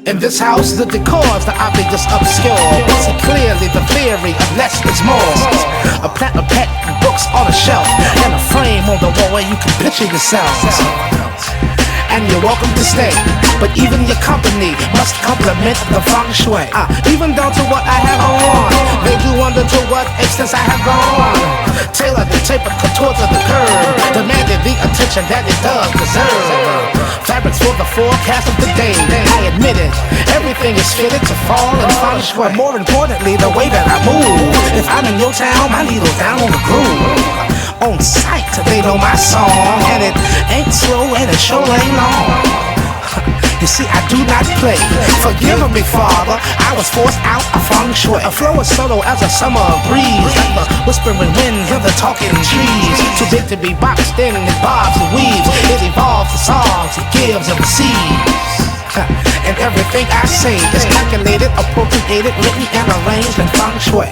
In this house, the decor's the obvious obscure. See clearly the theory of less is more. A plant of pet books on a shelf, and a frame on the wall where you can picture yourself. And you're welcome to stay, but even your company must complement the feng shui. Even down to what I have on, they do wonder to what extent I have gone. Tailor the tapered contour to the curve, demanding the attention that it does deserve. Fabrics for the forecast of the day, I admit it, everything is fitted to fall in feng shui. More importantly, the way that I move. If I'm in your town, my needle's down on the groove. On sight, they know my song, and it ain't slow and it sure ain't long. You see, I do not play. Forgive me, Father, I was forced out of feng shui. A flow as subtle as a summer breeze, like the whispering winds of the talking trees. Too big to be boxed in, it bobs and weaves. It evolves the songs, it gives and receives. And everything I say is calculated, appropriated, written and arranged in feng shui.